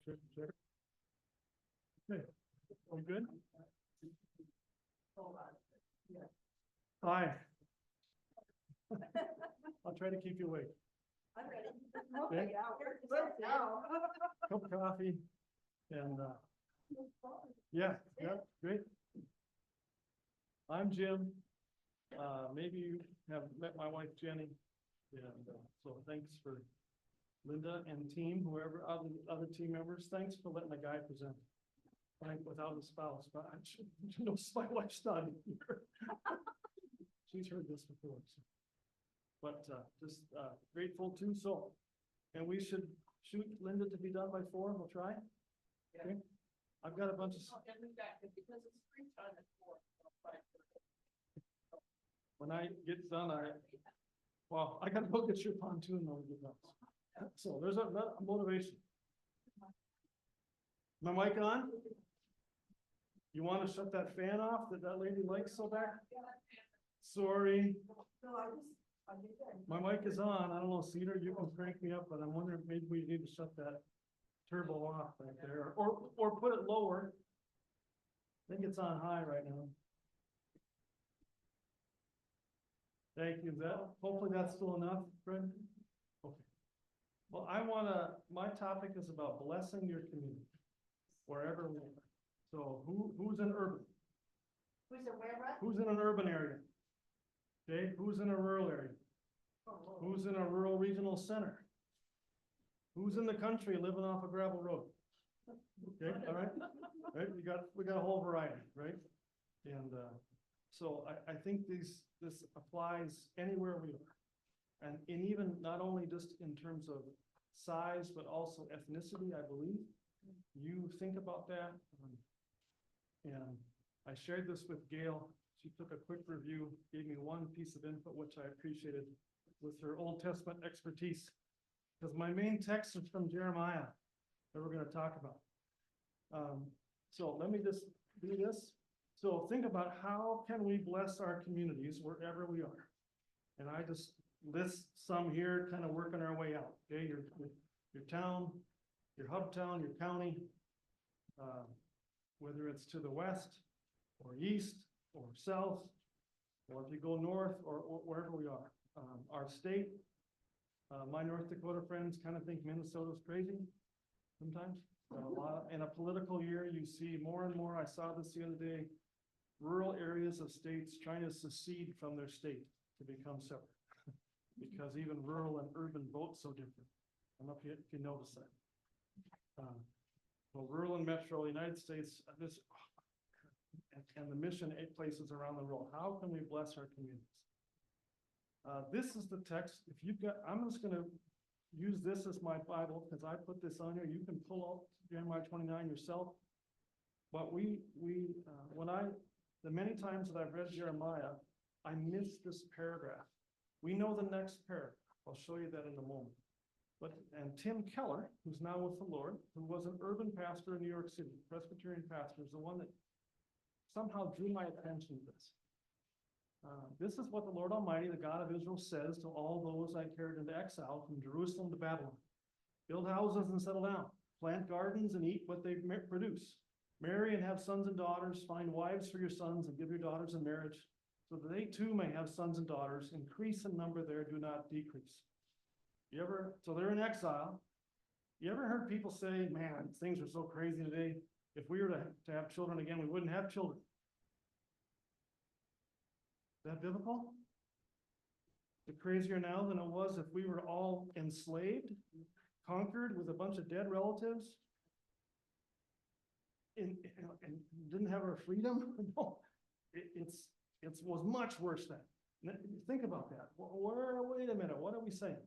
Sure. Okay, all good? Hi. I'll try to keep you awake. I'm ready. Okay. Cup of coffee and, yeah, great. I'm Jim. Maybe you have met my wife Jenny. And so thanks for Linda and team, whoever, other team members, thanks for letting the guy present. Like without a spouse, but I should know my wife's not here. She's heard this before. So. But just grateful too. So, and we should shoot Linda to be done by 4. We'll try. Yeah. Okay. I've got a bunch of. Because it's springtime at 4. When I get done, I gotta go get your pontoon when we get done. So there's a motivation. My mic on? You want to shut that fan off that lady likes so bad? Sorry. My mic is on. I don't know, Cedar, you can crank me up, but I'm wondering if maybe we need to shut that turbo off right there, or put it lower. I think it's on high right now. Thank you. Hopefully that's still enough, Fred? Okay. Well, my topic is about blessing your community, wherever we are. So who's in urban? Who's in where? Who's in an urban area? Okay, who's in a rural area? Who's in a rural regional center? Who's in the country living off a gravel road? Okay, all right. Right, we got a whole variety, right? And so I think this applies anywhere we are. And even not only just in terms of size, but also ethnicity, I believe. You think about that. And I shared this with Gail. She took a quick review, gave me one piece of input, which I appreciated, with her Old Testament expertise. Because my main text is from Jeremiah that we're going to talk about. So let me just do this. So think about how can we bless our communities wherever we are. And I just list some here, kind of working our way out. Okay, your town, your hub town, your county, whether it's to the west or east or south, or if you go north or wherever we are. Our state, my North Dakota friends kind of think Minnesota's crazy sometimes. In a political year, you see more and more. I saw this the other day, rural areas of states trying to secede from their state to become separate because even rural and urban vote so different. I don't know if you notice that. Well, rural and metro, United States, and the mission 8 places around the world. How can we bless our communities? This is the text. If you've got, I'm just going to use this as my Bible because I put this on here. You can pull out Jeremiah 29 yourself. But the many times that I've read Jeremiah, I missed this paragraph. We know the next paragraph. I'll show you that in a moment. And Tim Keller, who's now with the Lord, who was an urban pastor in New York City, Presbyterian pastor, is the one that somehow drew my attention to this. This is what the Lord Almighty, the God of Israel, says to all those I carried into exile from Jerusalem to Babylon. Build houses and settle down. Plant gardens and eat what they produce. Marry and have sons and daughters. Find wives for your sons and give your daughters in marriage, so that they too may have sons and daughters. Increase in number there, do not decrease. So they're in exile. You ever heard people say, man, things are so crazy today. If we were to have children again, we wouldn't have children. Is that biblical? Is it crazier now than it was if we were all enslaved, conquered with a bunch of dead relatives, and didn't have our freedom? No, it was much worse then. Think about that. Wait a minute, what are we saying?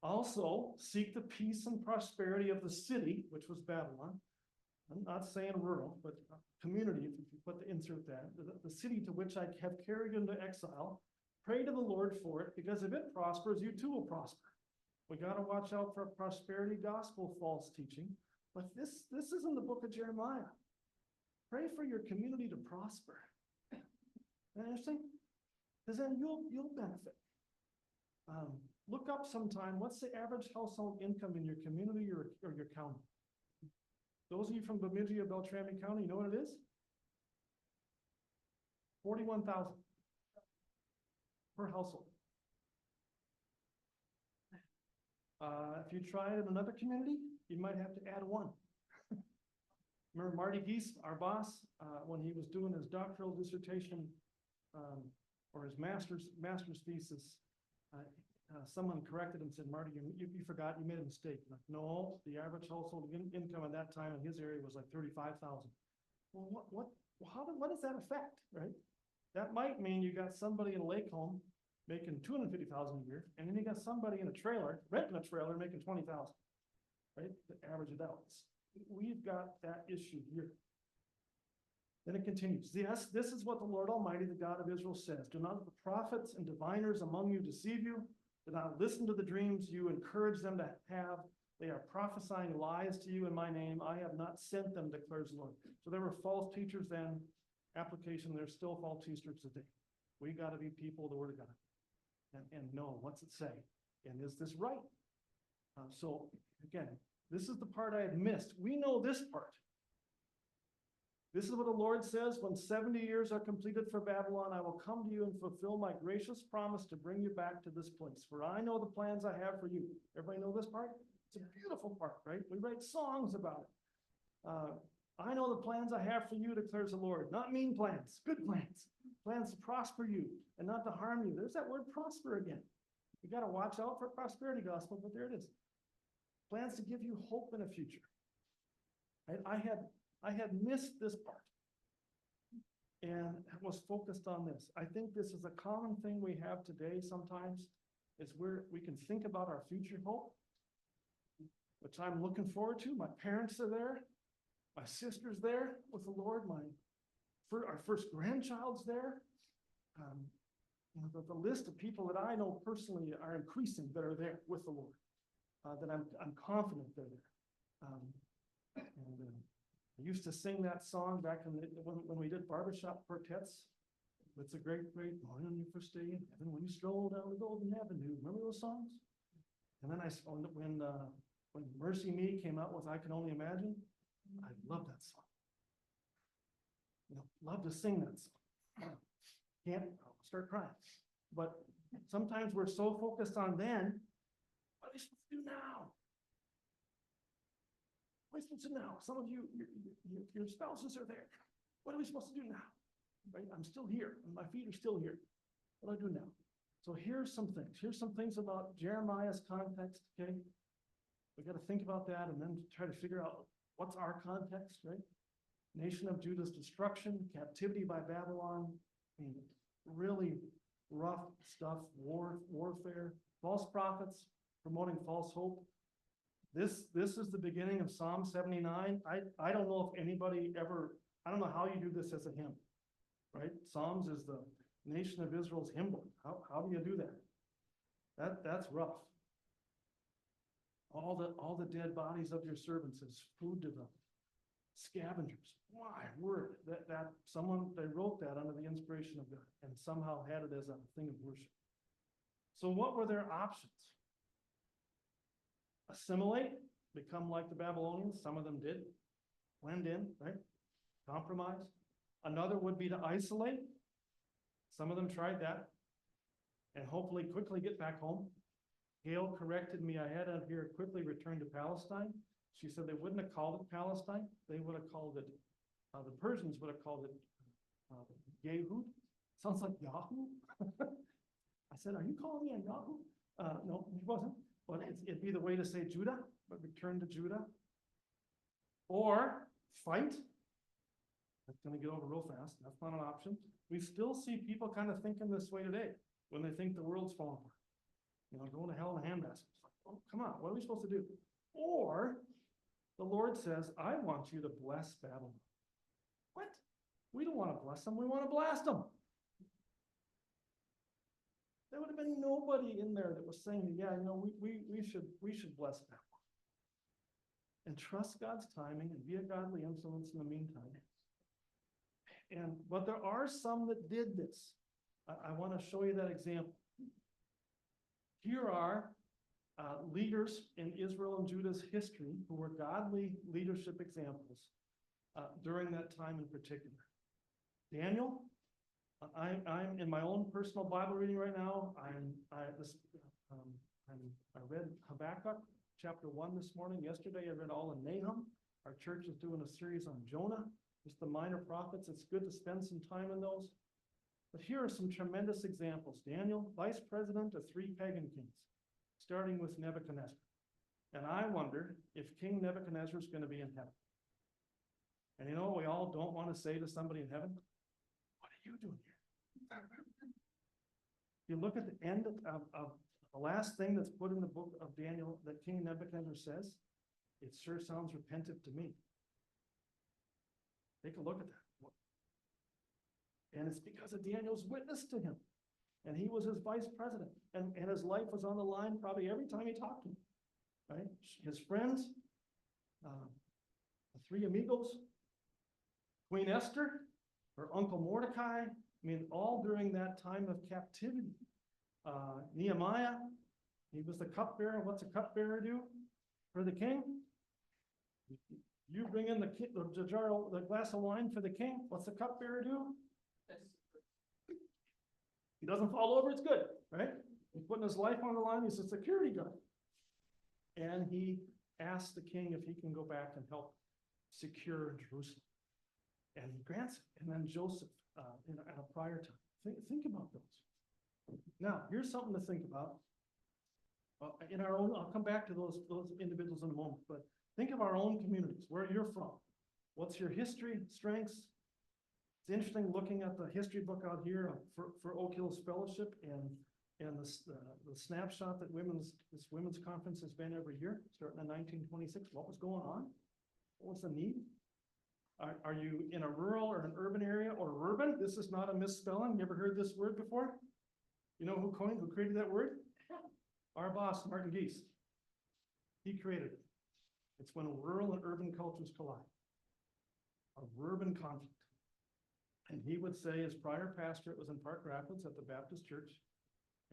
Also, seek the peace and prosperity of the city, which was Babylon. I'm not saying rural, but community, if you put the insert that, the city to which I have carried into exile. Pray to the Lord for it, because if it prospers, you too will prosper. We got to watch out for prosperity gospel false teaching. But this is in the book of Jeremiah. Pray for your community to prosper. Interesting? Because then you'll benefit. Look up sometime, what's the average household income in your community or your county? Those of you from Bemidji, Beltrami County, you know what it is? 41,000 per household. If you try it in another community, you might have to add one. Remember Marty Geese, our boss, when he was doing his doctoral dissertation, or his master's thesis, someone corrected him and said, Marty, you forgot, you made a mistake. Like, no, the average household income at that time in his area was like 35,000. Well, what does that affect, right? That might mean you got somebody in Lake Home making 250,000 a year, and then you got somebody in a trailer, renting a trailer, making 20,000, right? To average it out. We've got that issue here. Then it continues. Yes, this is what the Lord Almighty, the God of Israel says. Do not let the prophets and diviners among you deceive you. Do not listen to the dreams you encourage them to have. They are prophesying lies to you in my name. I have not sent them, declares the Lord. So there were false teachers then. Application, there's still false teachers today. We got to be people of the Word of God. And know, what's it say? And is this right? So again, this is the part I had missed. We know this part. This is what the Lord says, when 70 years are completed for Babylon, I will come to you and fulfill my gracious promise to bring you back to this place. For I know the plans I have for you. Everybody know this part? It's a beautiful part, right? We write songs about it. I know the plans I have for you, declares the Lord. Not mean plans, good plans. Plans to prosper you and not to harm you. There's that word prosper again. You got to watch out for prosperity gospel, but there it is. Plans to give you hope in a future. Right? I had missed this part and was focused on this. I think this is a common thing we have today sometimes, is where we can think about our future hope, which I'm looking forward to. My parents are there. My sister's there with the Lord. Our first grandchild's there. The list of people that I know personally are increasing that are there with the Lord. That I'm confident they're there. I used to sing that song back when we did barbershop quartets. It's a great morning you first day in heaven when you stroll down the golden avenue. Remember those songs? And then when Mercy Me came out with I Can Only Imagine, I love that song. Love to sing that song. Can't, I'll start crying. But sometimes we're so focused on then, what are we supposed to do now? What are we supposed to do now? Some of you, your spouses are there. What are we supposed to do now? Right? I'm still here, and my feet are still here. What do I do now? So here's some things. Here's some things about Jeremiah's context, okay? We got to think about that and then try to figure out what's our context, right? Nation of Judah's destruction, captivity by Babylon. I mean, really rough stuff, warfare, false prophets promoting false hope. This is the beginning of Psalm 79. I don't know if anybody ever, I don't know how you do this as a hymn, right? Psalms is the nation of Israel's hymn book. How do you do that? That's rough. All the dead bodies of your servants is food to them. Scavengers. My word. That someone, they wrote that under the inspiration of God and somehow had it as a thing of worship. So what were their options? Assimilate, become like the Babylonians. Some of them did. Blend in, right? Compromise. Another would be to isolate. Some of them tried that. And hopefully quickly get back home. Gail corrected me. I had on here quickly return to Palestine. She said they wouldn't have called it Palestine. They would have called it, the Persians would have called it Yehud. Sounds like Yahoo. I said, are you calling me a Yahoo? No, he wasn't. But it'd be the way to say Judah, but return to Judah. Or fight. That's going to get over real fast. That's not an option. We still see people kind of thinking this way today when they think the world's falling apart. Going to hell in a handbasket. It's like, oh, come on, what are we supposed to do? Or the Lord says, I want you to bless Babylon. What? We don't want to bless them. We want to blast them. There would have been nobody in there that was saying, yeah, we should bless Babylon. And trust God's timing and be a godly influence in the meantime. But there are some that did this. I want to show you that example. Here are leaders in Israel and Judah's history who were godly leadership examples during that time in particular. Daniel, I'm in my own personal Bible reading right now. I read Habakkuk chapter 1 this morning. Yesterday I read all of Nahum. Our church is doing a series on Jonah, just the minor prophets. It's good to spend some time in those. But here are some tremendous examples. Daniel, vice president of 3 pagan kings, starting with Nebuchadnezzar. And I wonder if King Nebuchadnezzar is going to be in heaven. And you know, we all don't want to say to somebody in heaven, what are you doing here? You look at the end of the last thing that's put in the book of Daniel that King Nebuchadnezzar says, it sure sounds repentant to me. Take a look at that. And it's because of Daniel's witness to him. And he was his vice president. And his life was on the line probably every time he talked to him. Right? His friends, the 3 amigos, Queen Esther, her uncle Mordecai, I mean, all during that time of captivity. Nehemiah, he was the cupbearer. What's a cupbearer do for the king? You bring in the glass of wine for the king. What's the cupbearer do? He doesn't fall over, it's good, right? He's putting his life on the line. He's a security guard. And he asks the king if he can go back and help secure Jerusalem. And he grants it. And then Joseph, in a prior time. Think about those. Now, here's something to think about. In our own, I'll come back to those individuals in a moment, but think of our own communities, where you're from. What's your history, strengths? It's interesting looking at the history book out here for Oak Hills Fellowship and the snapshot that this women's conference has been every year, starting in 1926. What was going on? What was the need? Are you in a rural or an urban area or urban? This is not a misspelling. You ever heard this word before? You know who created that word? Our boss, Martin Geese. He created it. It's when rural and urban cultures collide. A urban conflict. And he would say, as prior pastor, it was in Park Rapids at the Baptist Church,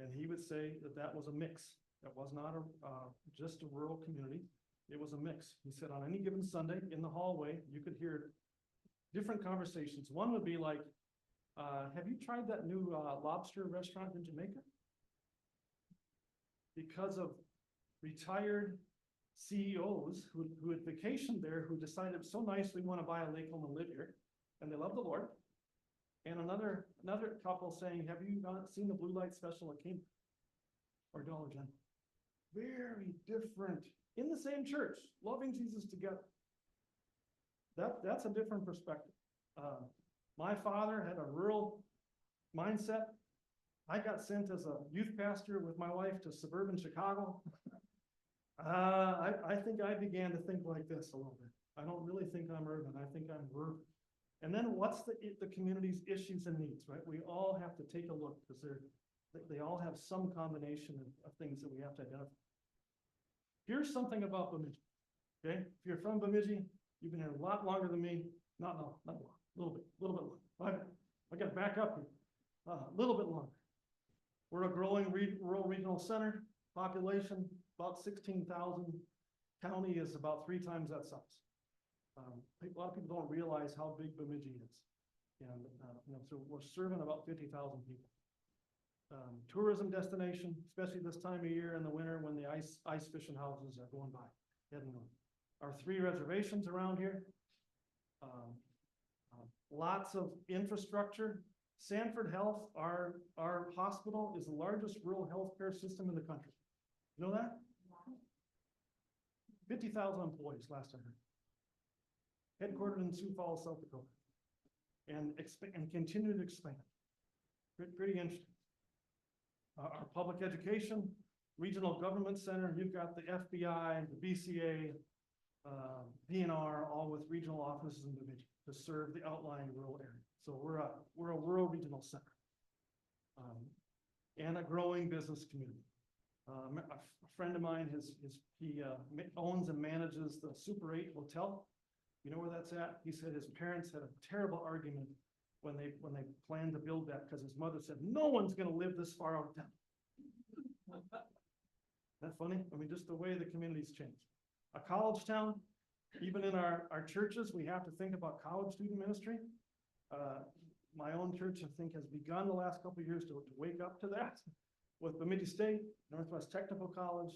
and he would say that was a mix. That was not just a rural community. It was a mix. He said on any given Sunday in the hallway, you could hear different conversations. One would be like, have you tried that new lobster restaurant in Jamaica? Because of retired CEOs who had vacationed there, who decided it's so nice we want to buy a lake home and live here, and they love the Lord. And another couple saying, have you seen the blue light special at King or Dollar General? Very different. In the same church, loving Jesus together. That's a different perspective. My father had a rural mindset. I got sent as a youth pastor with my wife to suburban Chicago. I think I began to think like this a little bit. I don't really think I'm urban. I think I'm rural. And then what's the community's issues and needs, right? We all have to take a look because they all have some combination of things that we have to identify. Here's something about Bemidji, okay? If you're from Bemidji, you've been here a lot longer than me. Not long, a little bit longer. I got to back up here. A little bit longer. We're a growing rural regional center, population about 16,000. County is about 3 times that size. A lot of people don't realize how big Bemidji is. And so we're serving about 50,000 people. Tourism destination, especially this time of year in the winter when the ice fishing houses are going by, heading north. Our 3 reservations around here. Lots of infrastructure. Sanford Health, our hospital, is the largest rural healthcare system in the country. You know that? 50,000 employees last I heard. Headquartered in Sioux Falls, South Dakota, and continue to expand. Pretty interesting. Our public education, regional government center, you've got the FBI, the BCA, DNR, all with regional offices in Bemidji to serve the outlying rural area. So we're a rural regional center, and a growing business community. A friend of mine, he owns and manages the Super 8 Hotel. You know where that's at? He said his parents had a terrible argument when they planned to build that because his mother said, no one's going to live this far out of town. Isn't that funny? I mean, just the way the community's changed. A college town, even in our churches, we have to think about college student ministry. My own church, I think, has begun the last couple of years to wake up to that with Bemidji State, Northwest Technical College,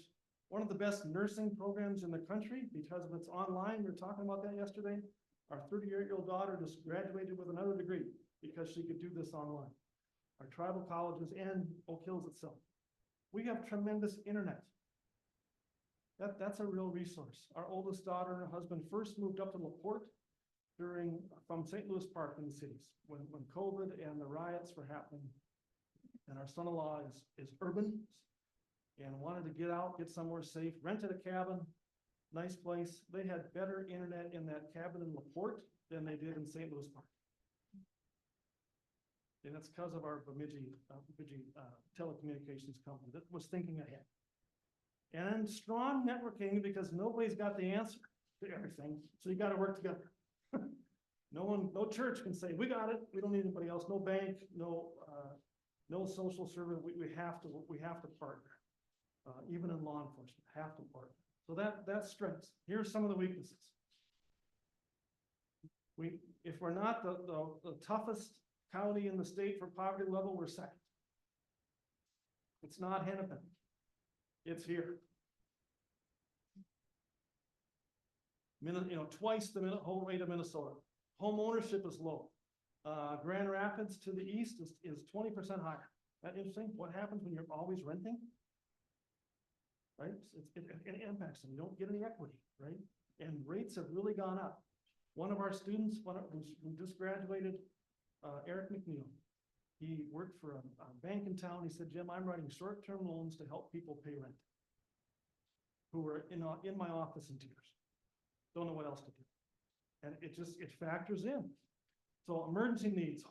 one of the best nursing programs in the country because of its online. We were talking about that yesterday. Our 38-year-old daughter just graduated with another degree because she could do this online. Our tribal colleges and Oak Hills itself. We have tremendous internet. That's a real resource. Our oldest daughter and her husband first moved up to LaPorte from St. Louis Park in the cities when COVID and the riots were happening. And our son-in-law is urban and wanted to get out, get somewhere safe, rented a cabin, nice place. They had better internet in that cabin in LaPorte than they did in St. Louis Park. And that's because of our Bemidji telecommunications company that was thinking ahead. And strong networking because nobody's got the answer to everything. So you got to work together. No church can say, we got it. We don't need anybody else. No bank, no social service. We have to partner. Even in law enforcement, have to partner. So that's strengths. Here's some of the weaknesses. If we're not the toughest county in the state for poverty level, we're second. It's not Hennepin. It's here. Twice the whole rate of Minnesota. Home ownership is low. Grand Rapids to the east is 20% higher. That interesting? What happens when you're always renting? Right? It impacts them. You don't get any equity, right? And rates have really gone up. One of our students, who just graduated, Eric McNeil, he worked for a bank in town. He said, Jim, I'm writing short-term loans to help people pay rent who were in my office in tears. Don't know what else to do. And it factors in. So emergency needs,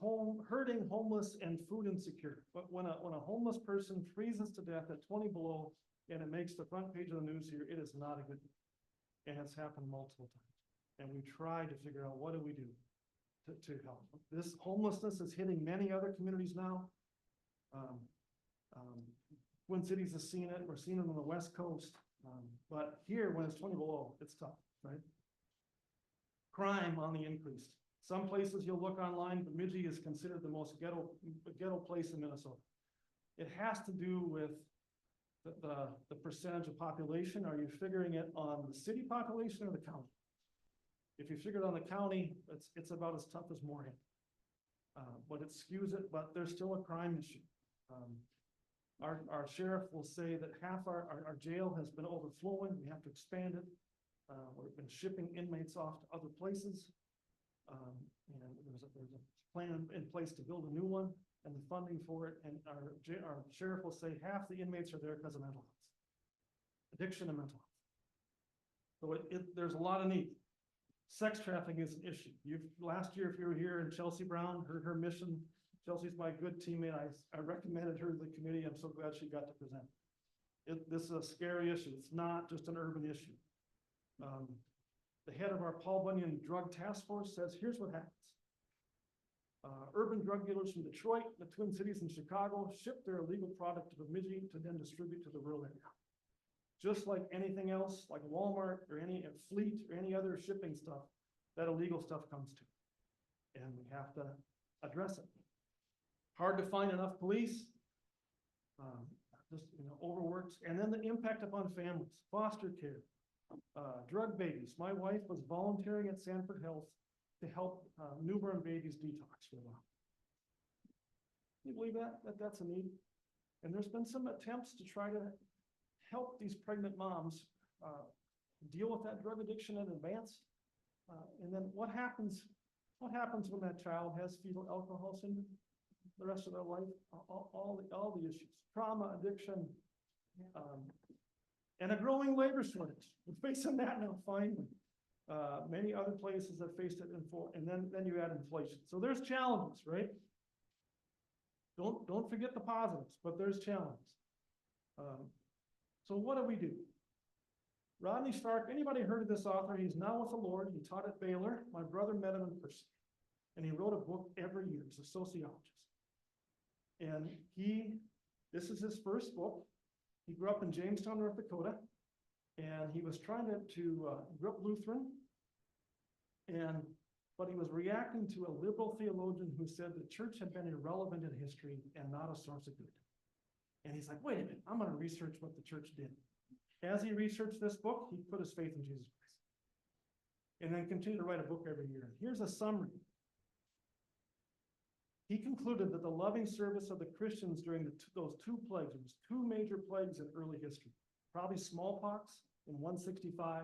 hurting, homeless, and food insecure. But when a homeless person freezes to death at 20 below and it makes the front page of the news here, it is not a good thing. And it's happened multiple times. And we try to figure out what do we do to help. This homelessness is hitting many other communities now. Twin Cities has seen it. We're seeing it on the West Coast. But here, when it's 20 below, it's tough, right? Crime on the increase. Some places you'll look online, Bemidji is considered the most ghetto place in Minnesota. It has to do with the percentage of population. Are you figuring it on the city population or the county? If you figure it on the county, it's about as tough as Moorhead. But it skews it, but there's still a crime issue. Our sheriff will say that half our jail has been overflowing. We have to expand it. We've been shipping inmates off to other places. And there's a plan in place to build a new one and the funding for it. And our sheriff will say half the inmates are there because of mental health, addiction and mental health. So there's a lot of need. Sex trafficking is an issue. Last year, if you were here, and Chelsea Brown, her mission, Chelsea's my good teammate. I recommended her to the committee. I'm so glad she got to present. This is a scary issue. It's not just an urban issue. The head of our Paul Bunyan Drug Task Force says, here's what happens. Urban drug dealers from Detroit, the Twin Cities, and Chicago ship their illegal product to Bemidji to then distribute to the rural area. Just like anything else, like Walmart or any fleet or any other shipping stuff, that illegal stuff comes to. And we have to address it. Hard to find enough police, overworked, and then the impact upon families, foster care, drug babies. My wife was volunteering at Sanford Health to help newborn babies detox for a while. Can you believe that's a need? And there's been some attempts to try to help these pregnant moms deal with that drug addiction in advance. And then what happens when that child has fetal alcohol syndrome the rest of their life? All the issues, trauma, addiction, and a growing labor shortage. We're facing that now finally. Many other places have faced it and then you add inflation. So there's challenges, right? Don't forget the positives, but there's challenges. So what do we do? Rodney Stark, anybody heard of this author? He's now with the Lord. He taught at Baylor. My brother met him in person. And he wrote a book every year. He's a sociologist. And this is his first book. He grew up in Jamestown, North Dakota, and he was trying grew up Lutheran, but he was reacting to a liberal theologian who said the church had been irrelevant in history and not a source of good. And he's like, wait a minute, I'm gonna research what the church did. As he researched this book, he put his faith in Jesus Christ. And then continued to write a book every year. Here's a summary. He concluded that the loving service of the Christians during those two plagues, there was two major plagues in early history, probably smallpox in 165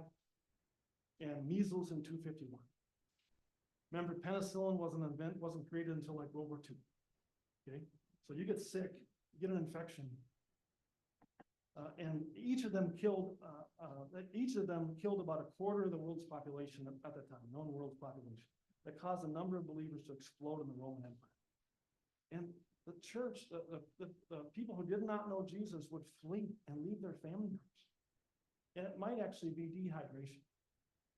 and measles in 251. Remember, penicillin wasn't created until like World War II. Okay, so you get sick, you get an infection, and each of them killed about a quarter of the world's population at the time, known world's population. That caused a number of believers to explode in the Roman Empire. And the church, the people who did not know Jesus would flee and leave their family members. And it might actually be dehydration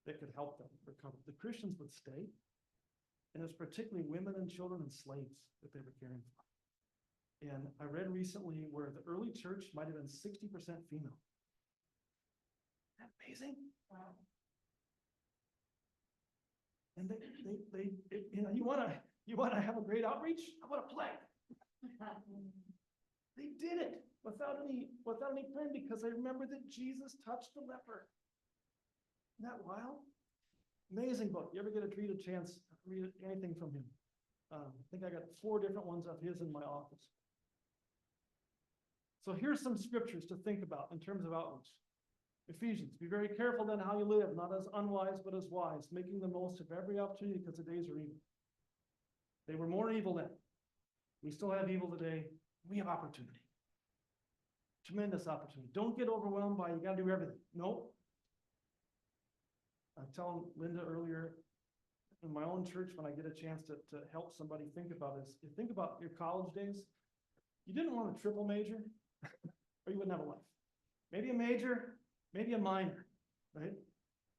that could help them recover. The Christians would stay, and it's particularly women and children and slaves that they were caring for. And I read recently where the early church might have been 60% female. Isn't that amazing? Wow. And you want to have a great outreach? How about a plague? They did it without any plan because they remembered that Jesus touched the leper. Isn't that wild? Amazing book. You ever get a chance to read anything from him? I think I got 4 different ones of his in my office. So here's some scriptures to think about in terms of outreach. Ephesians, be very careful then how you live, not as unwise, but as wise, making the most of every opportunity because the days are evil. They were more evil then. We still have evil today. We have opportunity. Tremendous opportunity. Don't get overwhelmed by, you got to do everything. Nope. I was telling Linda earlier, in my own church, when I get a chance to help somebody think about this, you think about your college days. You didn't want a triple major, or you wouldn't have a life. Maybe a major, maybe a minor, right?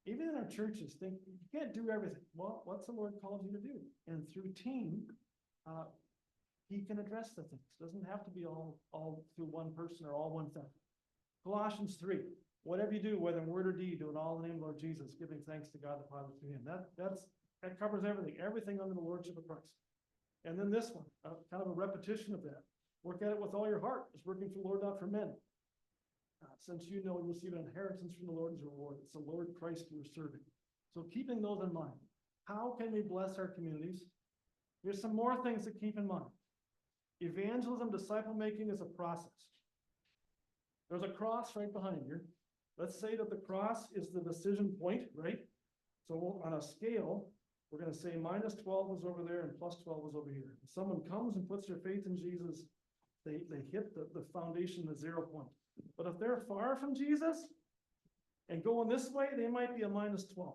Even in our churches, think you can't do everything. Well, what's the Lord called you to do? And through team, he can address the things. Doesn't have to be all through one person or all one thing. Colossians 3, whatever you do, whether in word or deed, do it all in the name of Lord Jesus, giving thanks to God the Father through him. That covers everything under the lordship of Christ. And then this one, kind of a repetition of that. Work at it with all your heart. It's working for the Lord, not for men. Since you know you receive an inheritance from the Lord as a reward. It's the Lord Christ you are serving. So keeping those in mind, how can we bless our communities? Here's some more things to keep in mind. Evangelism, disciple making is a process. There's a cross right behind you. Let's say that the cross is the decision point, right? So on a scale, we're going to say minus 12 is over there and plus 12 is over here. If someone comes and puts their faith in Jesus, they hit the foundation, the 0 point. But if they're far from Jesus and going this way, they might be a minus 12.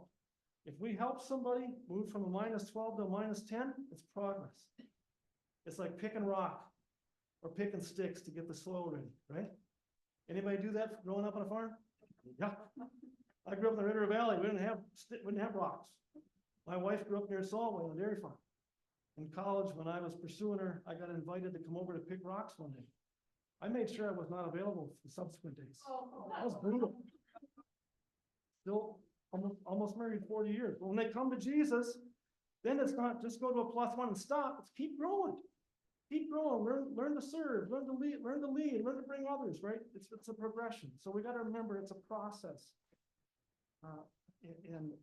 If we help somebody move from a minus 12 to a minus 10, it's progress. It's like picking rock or picking sticks to get the soil ready, right? Anybody do that growing up on a farm? Yeah. I grew up in the River Valley. We didn't have rocks. My wife grew up near Solway on a dairy farm. In college, when I was pursuing her, I got invited to come over to pick rocks one day. I made sure I was not available for the subsequent days. That was brutal. Still almost married 40 years. But when they come to Jesus, then it's not just go to a +1 and stop. It's keep growing. Keep growing. Learn to serve. Learn to lead. Learn to bring others. Right? It's a progression. So we got to remember it's a process. And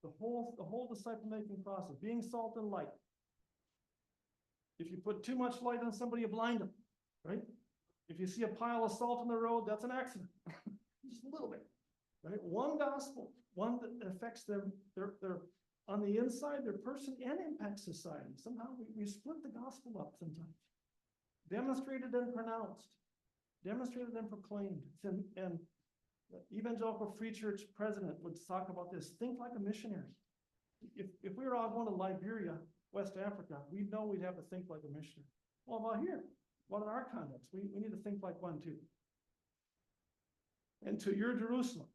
the whole disciple making process, being salt and light. If you put too much light on somebody, you blind them. Right? If you see a pile of salt on the road, that's an accident. Just a little bit, right? One gospel, one that affects them, their on the inside, their person, and impacts society. Somehow we split the gospel up sometimes. Demonstrated and pronounced, demonstrated and proclaimed. And the Evangelical Free Church president would talk about this. Think like a missionary. If we were all going to Liberia, West Africa, we'd know we'd have to think like a missionary. Well, about here. What are our conducts? We need to think like one too. And to your Jerusalem,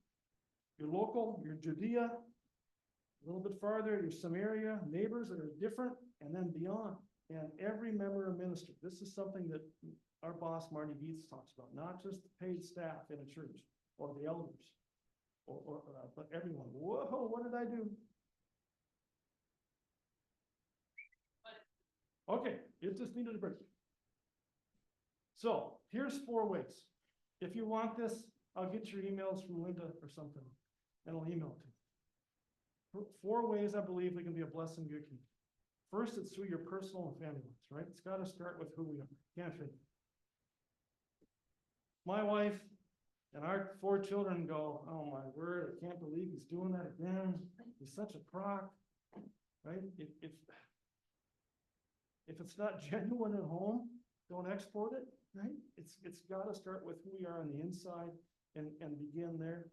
your local, your Judea, a little bit farther, your Samaria, neighbors that are different, and then beyond. And every member of ministry. This is something that our boss, Marty Dietz, talks about, not just the paid staff in a church or the elders but everyone. Whoa, what did I do? Okay, it just needed a break. So here's 4 ways. If you want this, I'll get your emails from Linda or something, and I'll email it to you. 4 ways I believe we can be a blessing to your community. First, it's through your personal and family lives, right? It's got to start with who we are. Can't fit. My wife and our 4 children go, oh my word, I can't believe he's doing that again. He's such a crock, right? If it's not genuine at home, don't export it, right? It's got to start with who we are on the inside and begin there.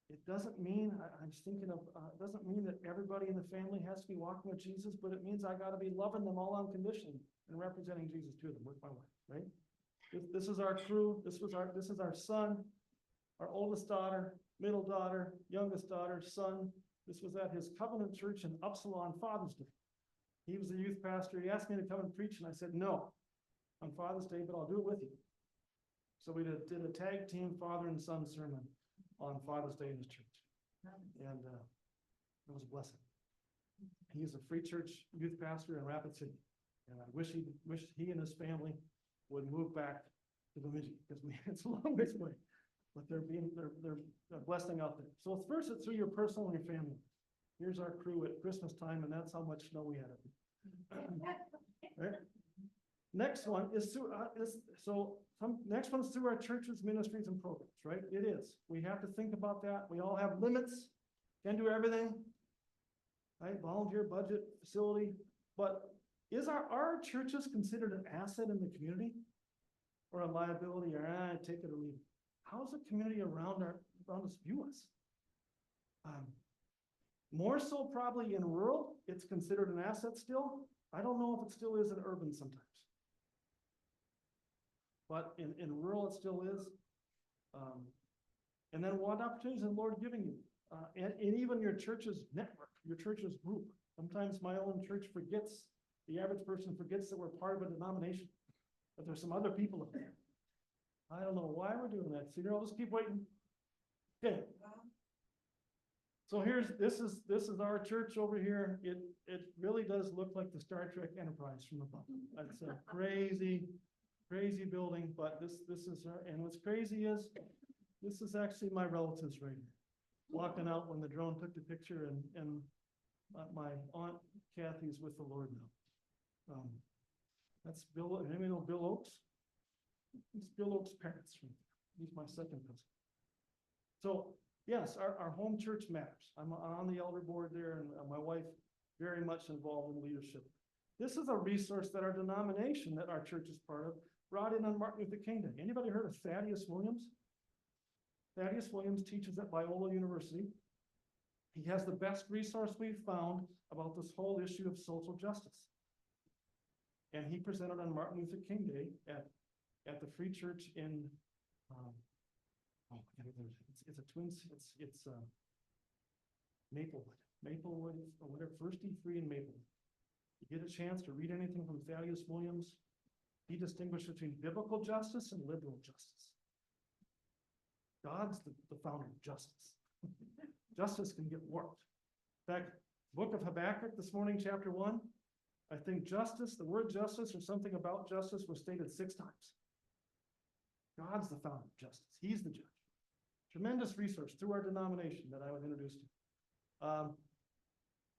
It doesn't mean, I'm just thinking of, it doesn't mean that everybody in the family has to be walking with Jesus, but it means I got to be loving them all unconditionally and representing Jesus to them with my wife, right? This is our crew. This is our son, our oldest daughter, middle daughter, youngest daughter, son. This was at his covenant church in Uppsala on Father's Day. He was the youth pastor. He asked me to come and preach, and I said, no, on Father's Day, but I'll do it with you. So we did a tag team father and son sermon on Father's Day in his church. And it was a blessing. He's a free church youth pastor in Rapid City. And I wish he and his family would move back to Bemidji, because it's a long ways away. But they're blessing out there. So first, it's through your personal and your family. Here's our crew at Christmas time, and that's how much snow we had. Right? Next one is through next one's through our churches, ministries, and programs, right? It is. We have to think about that. We all have limits. Can't do everything. Right? Volunteer, budget, facility. But is our churches considered an asset in the community? Or a liability, or take it or leave it? How's the community around us view us? More so probably in rural, it's considered an asset still. I don't know if it still is in urban sometimes. But in rural, it still is. And then what opportunities is the Lord giving you? And even your church's network, your church's group. Sometimes my own church forgets, the average person forgets that we're part of a denomination, that there's some other people up there. I don't know why we're doing that. So I'll just keep waiting. Okay. So this is our church over here. It really does look like the Star Trek Enterprise from above. It's a crazy building, but this is our, and what's crazy is this is actually my relatives right here, walking out when the drone took the picture, and my aunt Kathy's with the Lord now. That's Bill. Anybody know Bill Oakes? It's Bill Oakes' parents. He's my second cousin. So yes, our home church matters. I'm on the elder board there, and my wife very much involved in leadership. This is a resource that our denomination, that our church is part of, brought in on Martin Luther King Day. Anybody heard of Thaddeus Williams? Thaddeus Williams teaches at Biola University. He has the best resource we've found about this whole issue of social justice. And he presented on Martin Luther King Day at the Free Church in, it's a twin, it's Maplewood, or whatever, First E3 in Maplewood. You get a chance to read anything from Thaddeus Williams, he distinguished between biblical justice and liberal justice. God's the founder of justice. Justice can get warped. In fact, book of Habakkuk this morning, chapter 1, I think justice, the word justice or something about justice was stated 6 times. God's the founder of justice. He's the judge. Tremendous resource through our denomination that I was introduced to.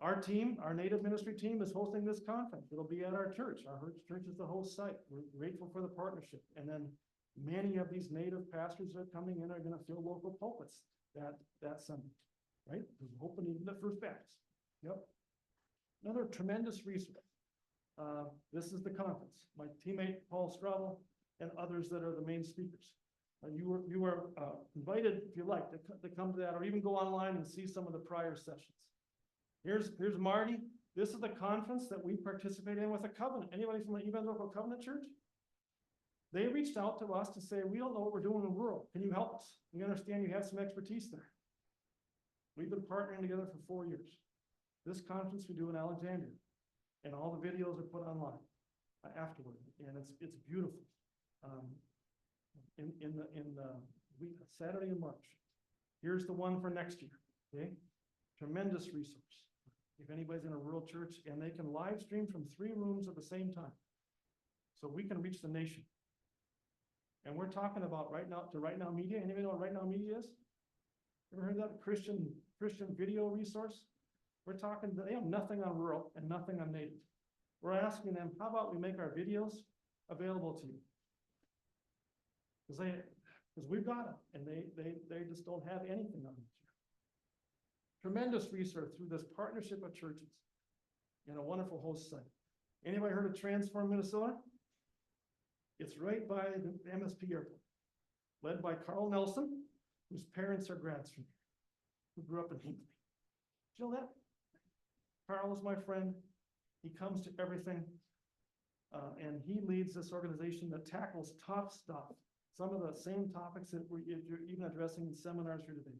Our team, our native ministry team, is hosting this conference. It'll be at our church. Our church is the host site. We're grateful for the partnership. And then many of these native pastors that are coming in are going to fill local pulpits that Sunday, right? We're opening the First Baptist. Yep. Another tremendous resource. This is the conference. My teammate Paul Straubel and others that are the main speakers. You are invited, if you like, to come to that, or even go online and see some of the prior sessions. Here's Marty. This is the conference that we participate in with a covenant. Anybody from the Evangelical Covenant Church? They reached out to us to say, we don't know what we're doing in rural. Can you help us? We understand you have some expertise there. We've been partnering together for 4 years. This conference we do in Alexandria, and all the videos are put online. afterward, and it's beautiful. In the week, Saturday in March. Here's the one for next year, okay? Tremendous resource. If anybody's in a rural church, and they can live stream from 3 rooms at the same time. So we can reach the nation. And we're talking about Right Now Media. Anybody know what Right Now Media is? Ever heard of that Christian video resource? We're talking, they have nothing on rural and nothing on native. We're asking them, how about we make our videos available to you? Because we've got them, and they just don't have anything on it. Tremendous research through this partnership of churches and a wonderful host site. Anybody heard of Transform Minnesota? It's right by the MSP airport, led by Carl Nelson, whose parents are grads from here, who grew up in Hinckley. Do you know that? Carl is my friend. He comes to everything, and he leads this organization that tackles tough stuff. Some of the same topics that you're even addressing in seminars here today.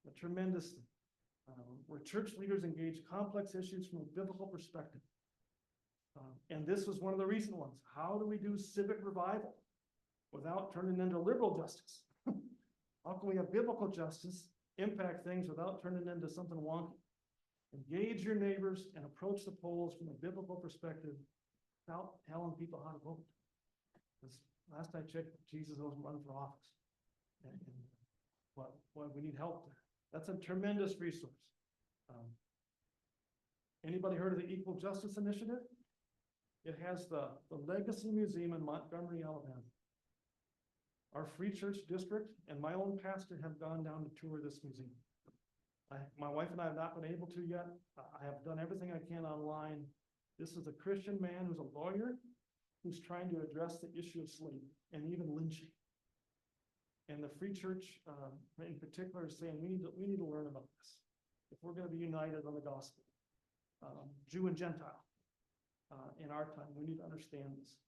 A tremendous thing. Where church leaders engage complex issues from a biblical perspective. And this was one of the recent ones. How do we do civic revival without turning into liberal justice? How can we have biblical justice impact things without turning into something wonky? Engage your neighbors and approach the polls from a biblical perspective without telling people how to vote. Because last I checked, Jesus wasn't running for office. But we need help there. That's a tremendous resource. Anybody heard of the Equal Justice Initiative? It has the Legacy Museum in Montgomery, Alabama. Our Free Church District and my own pastor have gone down to tour this museum. My wife and I have not been able to yet. I have done everything I can online. This is a Christian man who's a lawyer who's trying to address the issue of slavery and even lynching. And the Free Church, in particular, is saying we need to learn about this if we're going to be united on the gospel, Jew and Gentile. In our time, we need to understand this.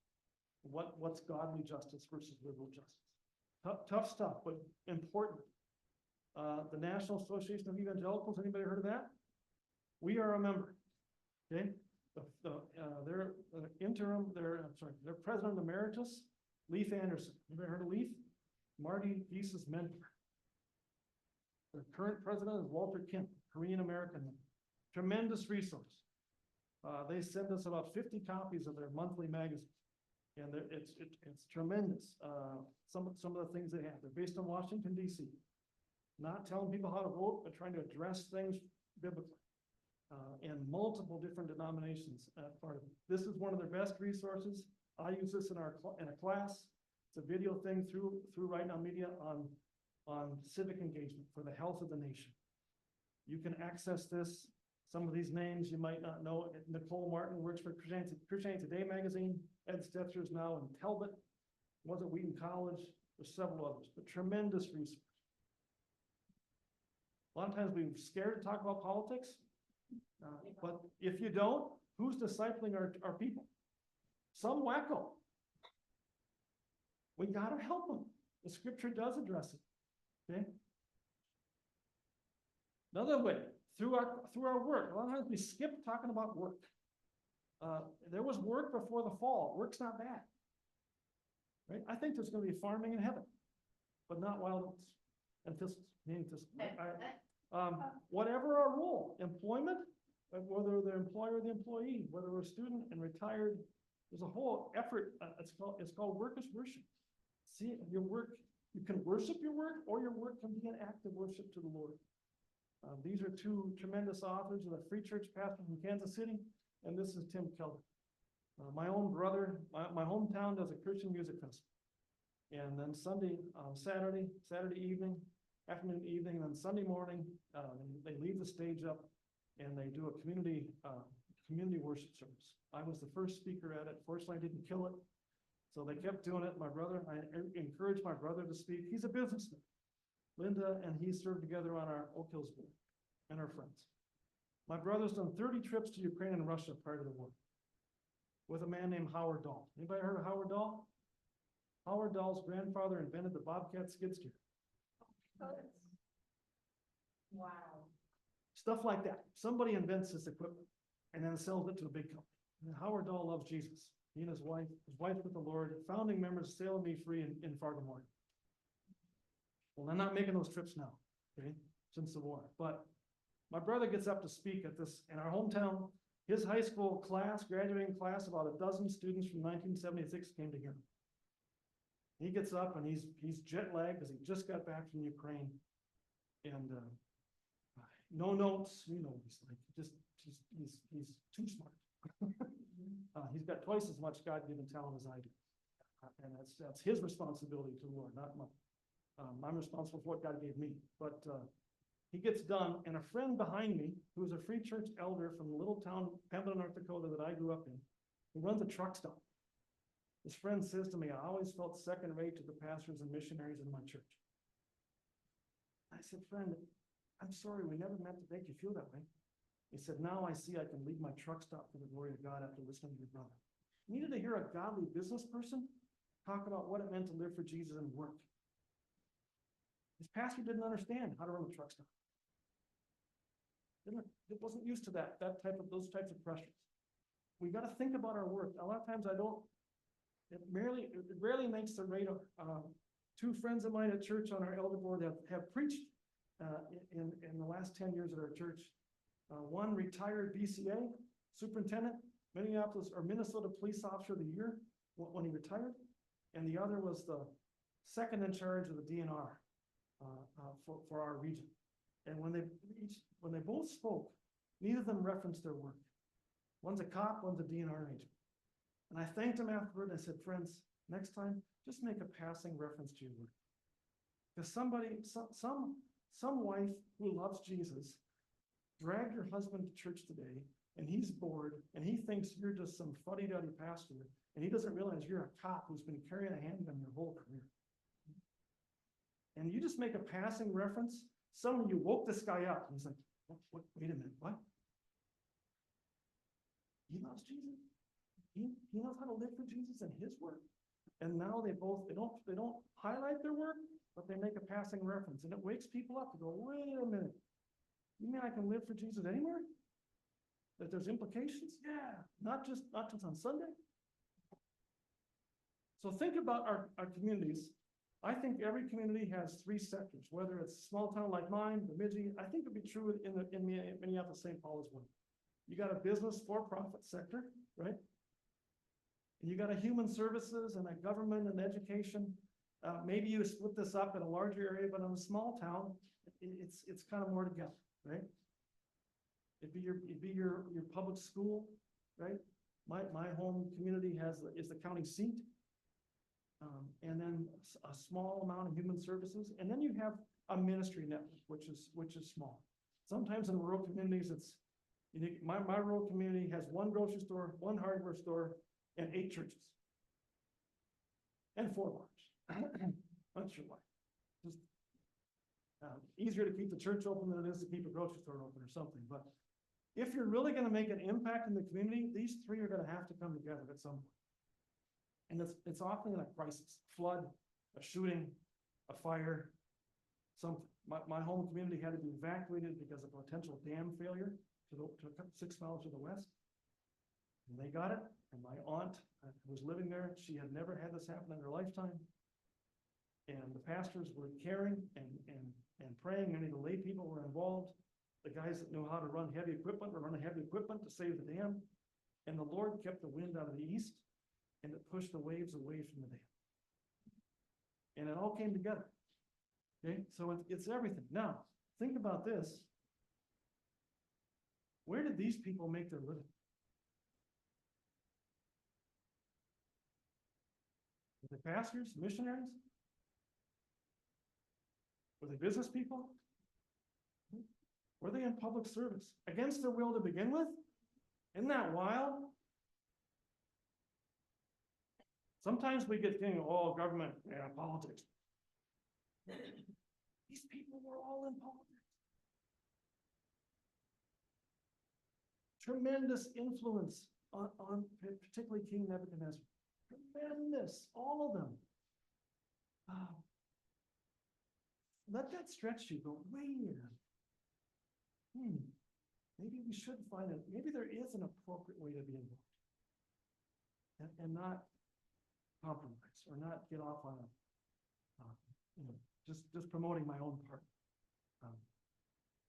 What's godly justice versus liberal justice? Tough stuff, but important. The National Association of Evangelicals. Anybody heard of that? We are a member. Okay, their president emeritus, Leith Anderson. Anybody heard of Leith? Marty Geese's mentor. The current president is Walter Kemp, Korean American. Tremendous resource. They send us about 50 copies of their monthly magazine, and it's tremendous. Some of the things they have. They're based in Washington, D.C. Not telling people how to vote, but trying to address things biblically. And multiple different denominations part of it. This is one of their best resources. I use this in a class. It's a video thing through Right Now Media on civic engagement for the health of the nation. You can access this. Some of these names you might not know. Nicole Martin works for Christianity Today magazine. Ed Stetzer is now in Talbot. Was at Wheaton College. There's several others, but tremendous resource. A lot of times we're scared to talk about politics, but if you don't, who's discipling our people? Some wacko. We got to help them. The scripture does address it. Okay. Another way, through our work. A lot of times we skip talking about work. There was work before the fall. Work's not bad. Right? I think there's going to be farming in heaven, but not wild oats and thistles. Whatever our role, employment, whether the employer or the employee, whether we're a student and retired, there's a whole effort. It's called work is worship. See, your work, you can worship your work, or your work can be an act of worship to the Lord. These are two tremendous authors of the Free Church pastor from Kansas City, and this is Tim Keller. My own brother, my hometown does a Christian music festival. And then Saturday evening, afternoon, evening, and then Sunday morning, they leave the stage up and they do a community worship service. I was the first speaker at it. Fortunately, I didn't kill it. So they kept doing it. I encouraged my brother to speak. He's a businessman. Linda and he served together on our Oak Hills board and our friends. My brother's done 30 trips to Ukraine and Russia prior to the war with a man named Howard Dahl. Anybody heard of Howard Dahl? Howard Dahl's grandfather invented the Bobcat skid steer. Wow. Stuff like that. Somebody invents this equipment and then sells it to a big company. And Howard Dahl loves Jesus. He and his wife with the Lord, founding members of Sail Me Free in Fargo. Well, I'm not making those trips now, okay, since the war. But my brother gets up to speak at this, in our hometown, his high school class, graduating class, about a dozen students from 1976 came to hear him. He gets up and he's jet lagged because he just got back from Ukraine. And no notes, you know what he's like, he's too smart. He's got twice as much God-given talent as I do. And that's his responsibility to the Lord, not mine. I'm responsible for what God gave me. But he gets done, and a friend behind me, who is a free church elder from the little town, Pembina, North Dakota, that I grew up in, who runs a truck stop. This friend says to me, I always felt second rate to the pastors and missionaries in my church. I said, friend, I'm sorry, we never meant to make you feel that way. He said, now I see I can leave my truck stop for the glory of God after listening to your brother. You needed to hear a godly business person talk about what it meant to live for Jesus and work. His pastor didn't understand how to run a truck stop. It wasn't used to those types of pressures. We got to think about our work. A lot of times it rarely makes the radar. Two friends of mine at church on our elder board have preached in the last 10 years at our church. One retired BCA superintendent, Minnesota Police Officer of the Year when he retired, and the other was the second in charge of the DNR for our region. And when they both spoke, neither of them referenced their work. One's a cop, one's a DNR agent. And I thanked him afterward, and I said, friends, next time, just make a passing reference to your work. Because some wife who loves Jesus dragged your husband to church today, and he's bored, and he thinks you're just some fuddy-duddy pastor, and he doesn't realize you're a cop who's been carrying a handgun your whole career. And you just make a passing reference, suddenly you woke this guy up, and he's like, wait a minute, what? He loves Jesus. He knows how to live for Jesus and his work. And now they don't highlight their work, but they make a passing reference, and it wakes people up to go, wait a minute. You mean I can live for Jesus anywhere? That there's implications? Yeah, not just on Sunday. So think about our communities. I think every community has three sectors, whether it's a small town like mine, Bemidji. I think it'd be true in Minneapolis, St. Paul as well. You got a business for-profit sector, right? And you got a human services and a government and education. Maybe you split this up in a larger area, but in a small town, it's kind of more together, right? It'd be your public school, right? My home community is the county seat. And then a small amount of human services, and then you have a ministry network, which is small. Sometimes in rural communities, it's unique. My rural community has one grocery store, one hardware store, and 8 churches, and 4 bars. Not sure why. Just easier to keep the church open than it is to keep a grocery store open or something. But if you're really going to make an impact in the community, these 3 are going to have to come together at some point. And it's often in a crisis: flood, a shooting, a fire, something. My home community had to be evacuated because of potential dam failure to 6 miles to the west. And they got it. And my aunt was living there. She had never had this happen in her lifetime. And the pastors were caring and praying. Many of the lay people were involved. The guys that knew how to run heavy equipment were running heavy equipment to save the dam. And the Lord kept the wind out of the east, and it pushed the waves away from the dam. And it all came together. Okay, so it's everything. Now, think about this. Where did these people make their living? Were they pastors, missionaries? Were they business people? Were they in public service against their will to begin with? Isn't that wild? Sometimes we get thinking, oh, government, yeah, politics. These people were all in politics. Tremendous influence on particularly King Nebuchadnezzar. Tremendous, all of them. Let that stretch you. Go, wait a minute. Maybe we should find it. Maybe there is an appropriate way to be involved. and not compromise or not get off on a, just promoting my own part. Um,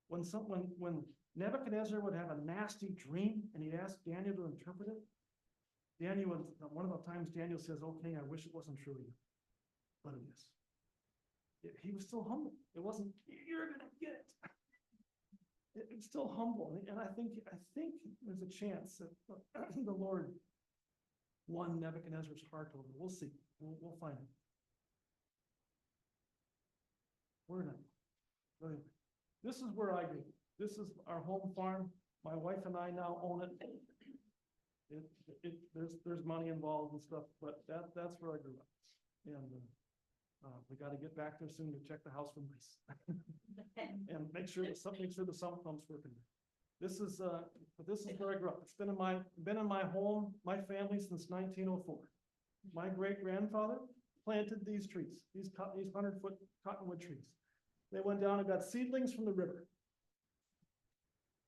when Nebuchadnezzar would have a nasty dream and he'd ask Daniel to interpret it, Daniel would, one of the times Daniel says, okay, I wish it wasn't true, but it is. He was still humble. It wasn't, you're gonna get it. It's still humble, and I think there's a chance that the Lord won Nebuchadnezzar's heart over. We'll see. We'll find it. We're not. Anyway, this is where I grew. This is our home farm. My wife and I now own it. There's money involved and stuff, but that's where I grew up. And we got to get back there soon to check the house for mice and make sure the sump pump's working. This is where I grew up. It's been in my home, my family since 1904. My great grandfather planted these trees, these 100-foot cottonwood trees. They went down and got seedlings from the river,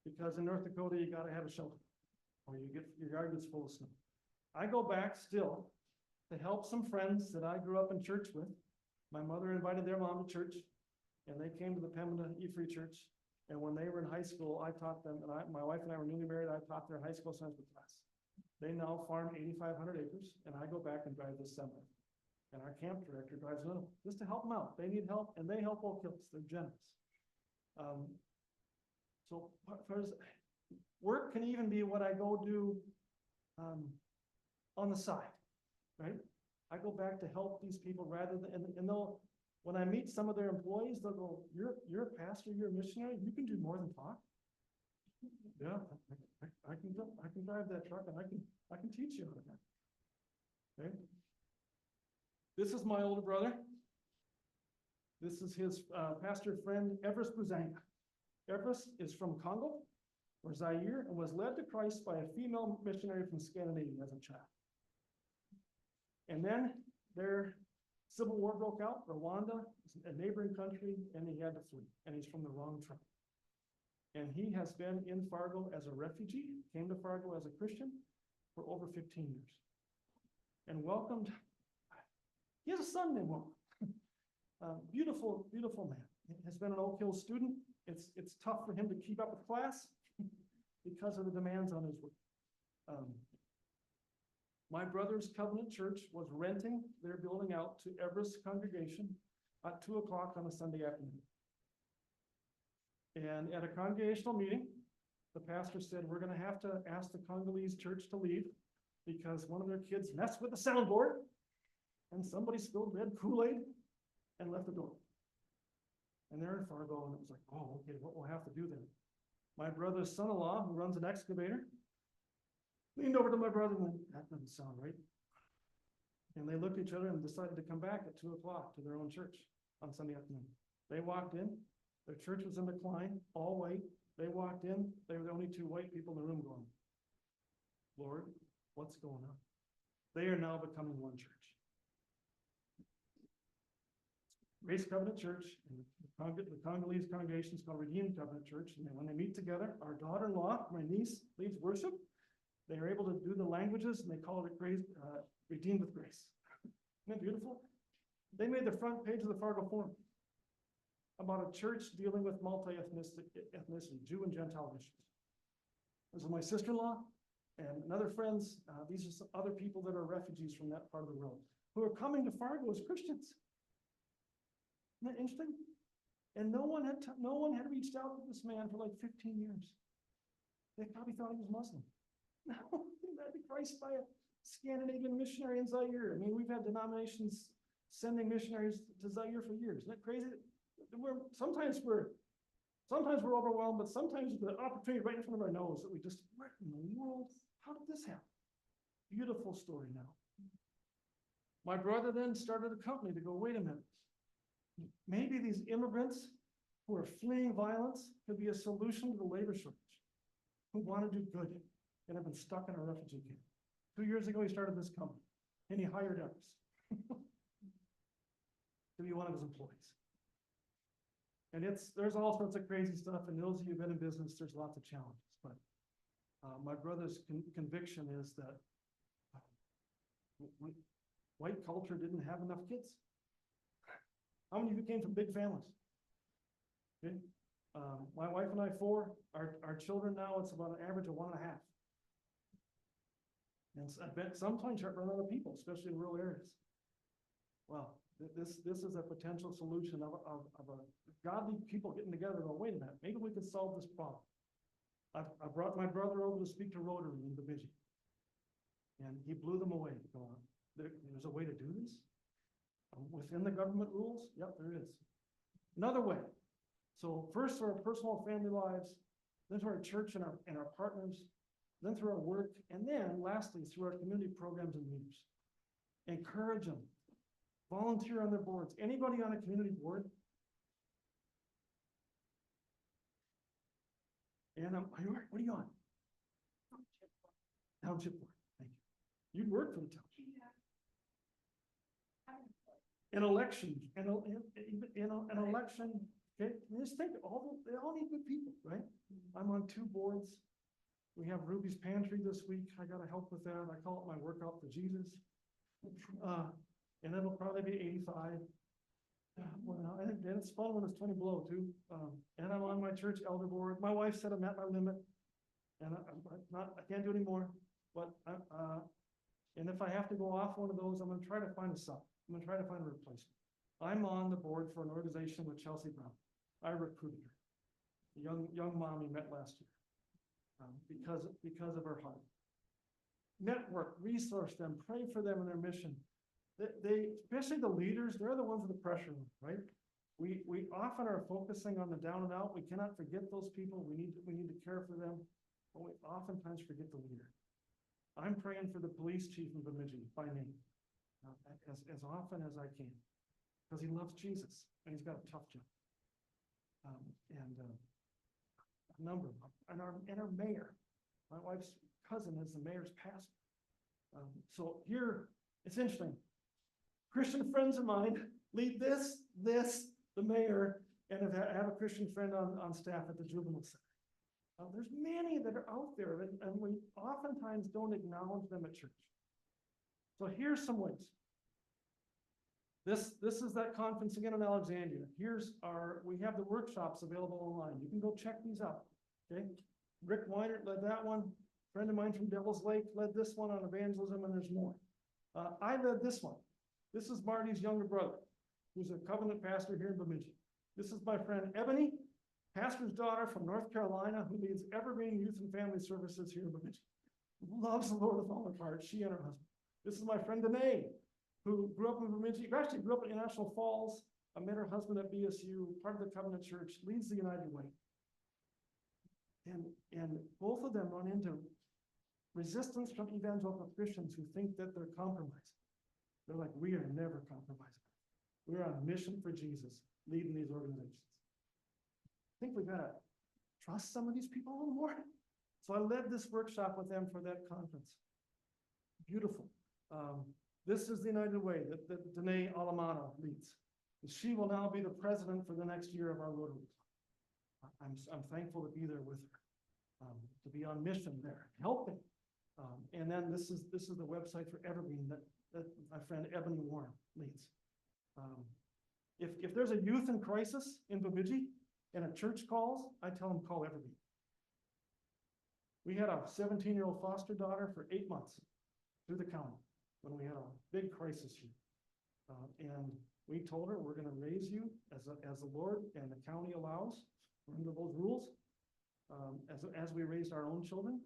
because in North Dakota you got to have a shelter, or your yard gets full of snow. I go back still to help some friends that I grew up in church with. My mother invited their mom to church, and they came to the Pembina E-Free Church. And when they were in high school, I taught them, and my wife and I were newly married, I taught their high school Sanskrit class. They now farm 8,500 acres, and I go back and drive this semi. And our camp director drives another one, just to help them out. They need help, and they help Oak Hills. They're generous. So work can even be what I go do on the side, right? I go back to help these people rather than, and they'll, when I meet some of their employees, they'll go, you're a pastor, you're a missionary, you can do more than talk. Yeah, I can drive that truck, and I can teach you how to that. Okay. This is my older brother. This is his pastor friend, Everest Buzanga. Everest is from Congo or Zaire and was led to Christ by a female missionary from Scandinavia as a child. And then their civil war broke out. Rwanda, a neighboring country, and he had to flee. And he's from the wrong tribe. And he has been in Fargo as a refugee, came to Fargo as a Christian for over 15 years. And welcomed, he has a son named Will. Beautiful, beautiful man. He has been an Oak Hill student. It's tough for him to keep up with class because of the demands on his work. My brother's Covenant Church was renting their building out to Everest's congregation at 2 o'clock on a Sunday afternoon. And at a congregational meeting, the pastor said, we're going to have to ask the Congolese church to leave because one of their kids messed with the soundboard and somebody spilled red Kool-Aid and left the door. And they're in Fargo, and it was like, oh, okay, what we'll have to do then? My brother's son-in-law, who runs an excavator, leaned over to my brother and went, that doesn't sound right. And they looked at each other and decided to come back at 2 o'clock to their own church on Sunday afternoon. They walked in, their church was in decline, all white. They walked in, they were the only 2 white people in the room going, Lord, what's going on? They are now becoming one church. Grace Covenant Church, and the Congolese congregation is called Redeemed Covenant Church, and when they meet together, our daughter-in-law, my niece, leads worship. They are able to do the languages, and they call it Redeemed with Grace. Isn't that beautiful? They made the front page of the Fargo Forum about a church dealing with multi-ethnicity, Jew and Gentile issues. This is my sister-in-law and another friends. These are some other people that are refugees from that part of the world who are coming to Fargo as Christians. Isn't that interesting? And no one had reached out to this man for like 15 years. They probably thought he was Muslim. No, he led to Christ by a Scandinavian missionary in Zaire. I mean, we've had denominations sending missionaries to Zaire for years. Isn't that crazy? Sometimes we're overwhelmed, but sometimes the opportunity right in front of our nose that we just, what in the world? How did this happen? Beautiful story now. My brother then started a company to go, wait a minute. Maybe these immigrants who are fleeing violence could be a solution to the labor shortage, who want to do good and have been stuck in a refugee camp. 2 years ago, he started this company, and he hired us to be one of his employees. And there's all sorts of crazy stuff, and those of you who've been in business, there's lots of challenges. But my brother's conviction is that White culture didn't have enough kids. How many of you came from big families? Okay. My wife and I, 4. Our children now, it's about an average of 1.5. And I bet sometimes you run out of people, especially in rural areas. Well, this is a potential solution of a godly people getting together and go, wait a minute, maybe we could solve this problem. I brought my brother over to speak to Rotary in Bemidji. And he blew them away, going, there's a way to do this? Within the government rules? Yep, there is. Another way. So first through our personal family lives, then through our church and our partners, then through our work, and then lastly through our community programs and leaders. Encourage them. Volunteer on their boards. Anybody on a community board? And what are you on? Township board. Thank you. You work for the township. An election, an election. Okay, just think, they all need good people, right? I'm on 2 boards. We have Ruby's Pantry this week. I got to help with that. I call it my workout for Jesus. And it'll probably be 85. Well, and it's fun when it's 20 below too. And I'm on my church elder board. My wife said I'm at my limit, and I can't do any more. But and if I have to go off one of those, I'm going to try to find a sub. I'm going to try to find a replacement. I'm on the board for an organization with Chelsea Brown. I recruited her. Young mom we met last year because of her heart. Network, resource them, pray for them in their mission. They especially the leaders, they're the ones with the pressure, right? We often are focusing on the down and out. We cannot forget those people. We need to care for them, but we oftentimes forget the leader. I'm praying for the police chief in Bemidji by name, as often as I can, because he loves Jesus and he's got a tough job. A number of them, and our mayor. My wife's cousin is the mayor's pastor. So here, it's interesting. Christian friends of mine lead this, the mayor, and I have a Christian friend on staff at the juvenile center. There's many that are out there, and we oftentimes don't acknowledge them at church. So here's some ways. This is that conference again in Alexandria. We have the workshops available online. You can go check these out, okay? Rick Weinert led that one. A friend of mine from Devil's Lake led this one on evangelism, and there's more. I led this one. This is Marty's younger brother, who's a covenant pastor here in Bemidji. This is my friend Ebony, pastor's daughter from North Carolina, who leads Evergreen Youth and Family Services here in Bemidji. Loves the Lord with all her heart, she and her husband. This is my friend Danae, who grew up in Bemidji, actually grew up in International Falls. I met her husband at BSU, part of the Covenant Church, leads the United Way. And both of them run into resistance from evangelical Christians who think that they're compromising. They're like, we are never compromising. We're on a mission for Jesus, leading these organizations. I think we gotta trust some of these people a little more. So I led this workshop with them for that conference. Beautiful. This is the United Way that Danae Alamano leads. She will now be the president for the next year of our Rotary. I'm thankful to be there with her, to be on mission there, helping. And then this is the website for Evergreen that my friend Ebony Warren leads. If there's a youth in crisis in Bemidji and a church calls, I tell them call Evergreen. We had a 17-year-old foster daughter for 8 months through the county when we had a big crisis here. And we told her, we're going to raise you as the Lord and the county allows, under those rules, as we raised our own children.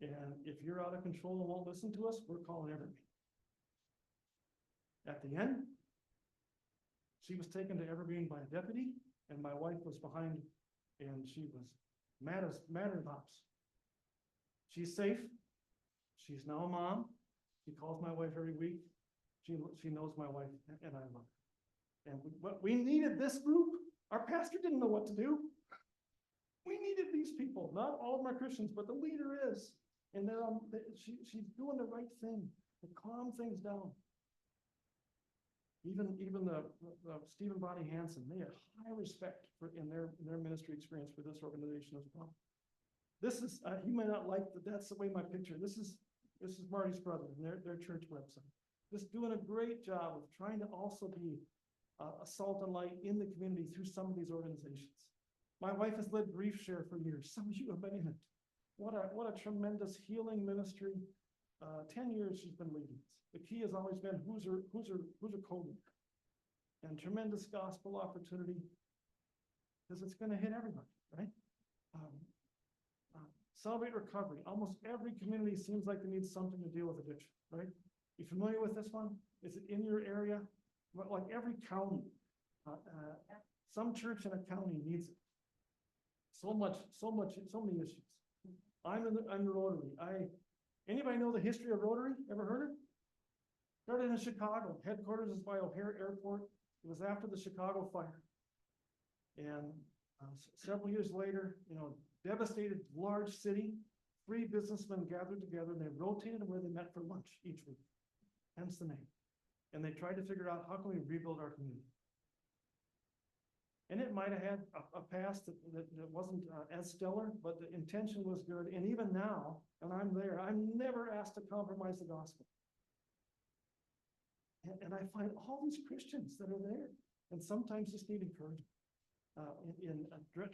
And if you're out of control and won't listen to us, we're calling Evergreen. At the end, she was taken to Evergreen by a deputy, and my wife was behind, and she was mad as hops. She's safe. She's now a mom. She calls my wife every week. She knows my wife, and I love her. And we needed this group. Our pastor didn't know what to do. We needed these people. Not all of them are Christians, but the leader is. And she's doing the right thing to calm things down. Even the Stephen Bonnie Hansen, they had high respect in their ministry experience for this organization as well. This is, you may not like that that's the way my picture, this is This is Marty's brother and their church website. Just doing a great job of trying to also be a salt and light in the community through some of these organizations. My wife has led Grief Share for years. Some of you have been in it. What a tremendous healing ministry. 10 years she's been leading this. The key has always been who's her co-leader. And tremendous gospel opportunity because it's going to hit everybody, right? Celebrate Recovery. Almost every community seems like they need something to deal with addiction, right? You familiar with this one? Is it in your area? Well, like every county, some church in a county needs it. So many issues. I'm the Rotary. Anybody know the history of Rotary? Ever heard it? Started in Chicago. Headquarters is by O'Hare Airport. It was after the Chicago fire. And several years later, devastated large city, 3 businessmen gathered together and they rotated where they met for lunch each week. Hence the name. And they tried to figure out how can we rebuild our community. And it might have had a past that wasn't as stellar, but the intention was good. And even now, and I'm there, I'm never asked to compromise the gospel. And I find all these Christians that are there and sometimes just need encouragement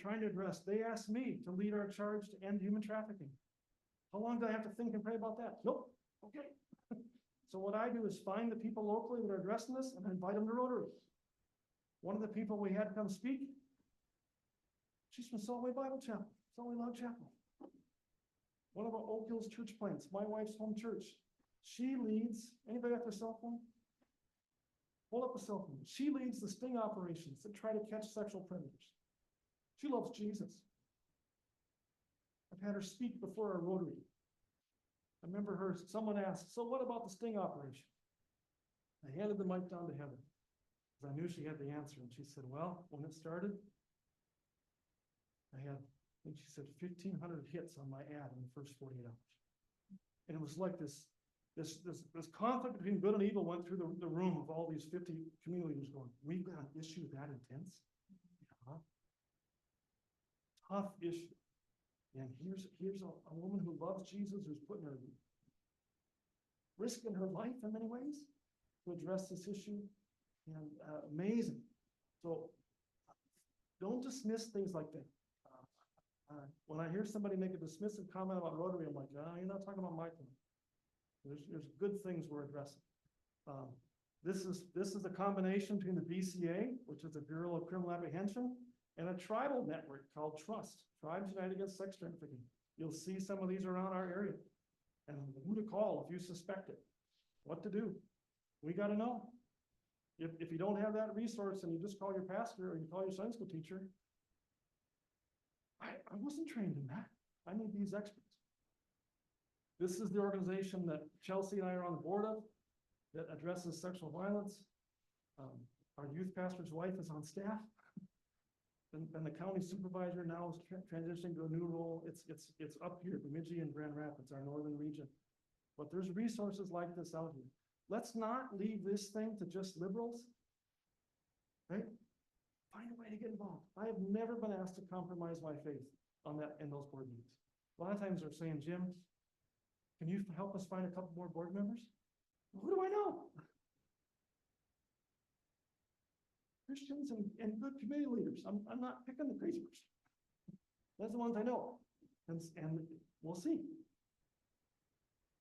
trying to address. They asked me to lead our charge to end human trafficking. How long do I have to think and pray about that? Nope. Okay. So what I do is find the people locally that are addressing this and invite them to Rotary. One of the people we had come speak, she's from Saltway Bible Chapel, Saltway Log Chapel. One of our Oak Hills church plants, my wife's home church. She leads, anybody have their cell phone? Hold up a cell phone. She leads the sting operations that try to catch sexual predators. She loves Jesus. I've had her speak before our Rotary. I remember someone asked, so what about the sting operation? I handed the mic down to Heather. I knew she had the answer, and she said, well, when it started, I think she said 1,500 hits on my ad in the first 48 hours. And it was like this conflict between good and evil went through the room of all these 50 community leaders going, we've got an issue that intense? Yeah. Tough issue. And here's a woman who loves Jesus, who's putting her risking her life in many ways to address this issue. And amazing. So don't dismiss things like that. When I hear somebody make a dismissive comment about Rotary, I'm like, you're not talking about my thing. There's good things we're addressing. This is a combination between the BCA, which is the Bureau of Criminal Apprehension, and a tribal network called Trust, Tribes United Against Sex Trafficking. You'll see some of these around our area. And who to call if you suspect it, what to do. We got to know. If you don't have that resource and you just call your pastor or you call your Sunday school teacher, I wasn't trained in that. I need these experts. This is the organization that Chelsea and I are on the board of that addresses sexual violence. Our youth pastor's wife is on staff. And the county supervisor now is transitioning to a new role. It's up here, Bemidji and Grand Rapids, our northern region. But there's resources like this out here. Let's not leave this thing to just liberals, right? Find a way to get involved. I have never been asked to compromise my faith on that in those board meetings. A lot of times they're saying, Jim, can you help us find a couple more board members? Well, who do I know? Christians and good community leaders. I'm not picking the crazy person. That's the ones I know. And we'll see.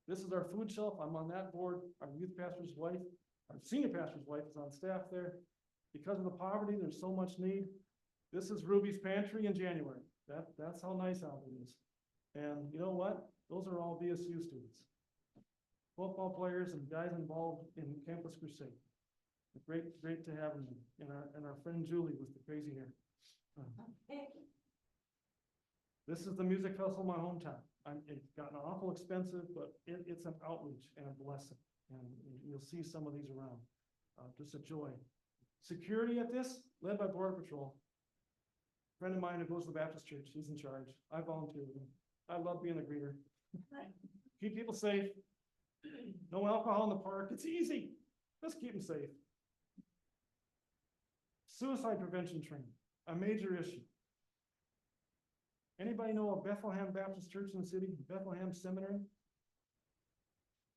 This is our food shelf. I'm on that board. Our youth pastor's wife, our senior pastor's wife is on staff there. Because of the poverty, there's so much need. This is Ruby's pantry in January. That's how nice out it is. And you know what? Those are all BSU students. Football players and guys involved in Campus Crusade. Great to have them. And our friend Julie with the crazy hair. This is the music festival in my hometown. It's gotten awful expensive, but it's an outreach and a blessing. And you'll see some of these around. Just a joy. Security at this, led by Border Patrol. A friend of mine who goes to the Baptist church, he's in charge. I volunteer with him. I love being a greeter. Keep people safe. No alcohol in the park. It's easy. Just keep them safe. Suicide prevention training, a major issue. Anybody know of Bethlehem Baptist Church in the city, Bethlehem Seminary?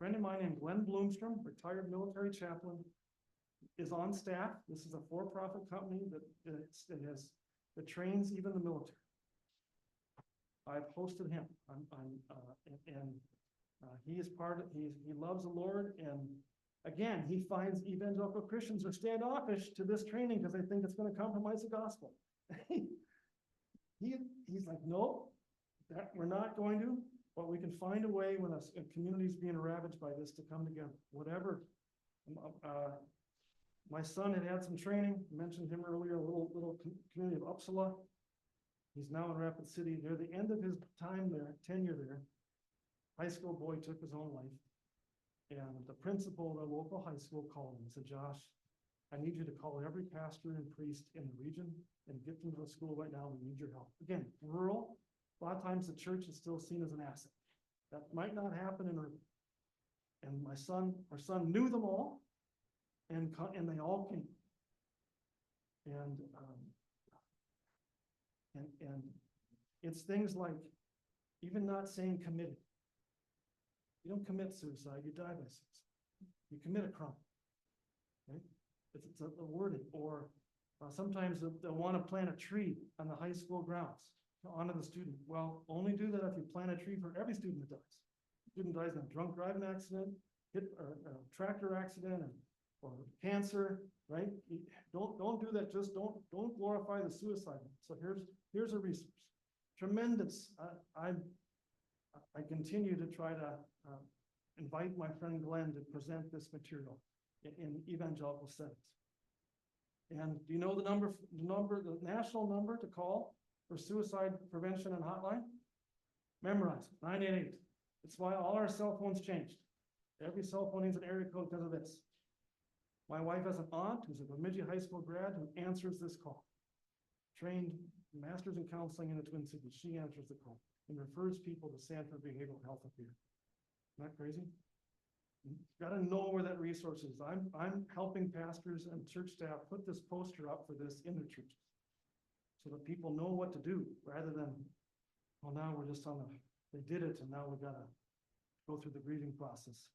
friend of mine named Glenn Bloomstrom, retired military chaplain, is on staff. This is a for-profit company that trains even the military. I've hosted him. He is he loves the Lord, and again, he finds evangelical Christians are standoffish to this training because they think it's going to compromise the gospel. He's like, no, that we're not going to, but we can find a way when a community is being ravaged by this to come together, whatever. My son had some training, mentioned him earlier, a little community of Uppsala. He's now in Rapid City. Near the end of his time there, tenure there, high school boy took his own life. And the principal of the local high school called him and said, Josh, I need you to call every pastor and priest in the region and get them to the school right now. We need your help. Again, rural, a lot of times the church is still seen as an asset. That might not happen in urban. And our son knew them all, and they all came. And it's things like even not saying committed. You don't commit suicide, you die by suicide. You commit a crime. Okay? It's a wording. Or sometimes they'll want to plant a tree on the high school grounds to honor the student. Well, only do that if you plant a tree for every student that dies. Student dies in a drunk driving accident, or a tractor accident, or cancer, right? Don't do that. Just don't glorify the suicide. So here's a resource. Tremendous. I continue to try to invite my friend Glenn to present this material in evangelical settings. And do you know the national number to call for suicide prevention and hotline? Memorize it, 988. It's why all our cell phones changed. Every cell phone needs an area code because of this. My wife has an aunt who's a Bemidji High School grad who answers this call. Trained master's in counseling in the Twin Cities. She answers the call and refers people to Sanford Behavioral Health up here. Isn't that crazy? You gotta know where that resource is. I'm helping pastors and church staff put this poster up for this in their churches so that people know what to do rather than, well, now we're just they did it and now we gotta go through the grieving process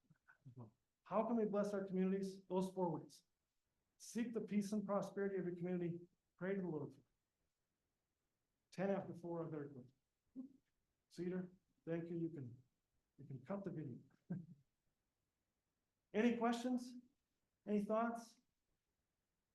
as well. How can we bless our communities? Those 4 ways. Seek the peace and prosperity of your community. Pray to the Lord. 10 after 4 of their good. Cedar, thank you. You can cut the video. Any questions? Any thoughts?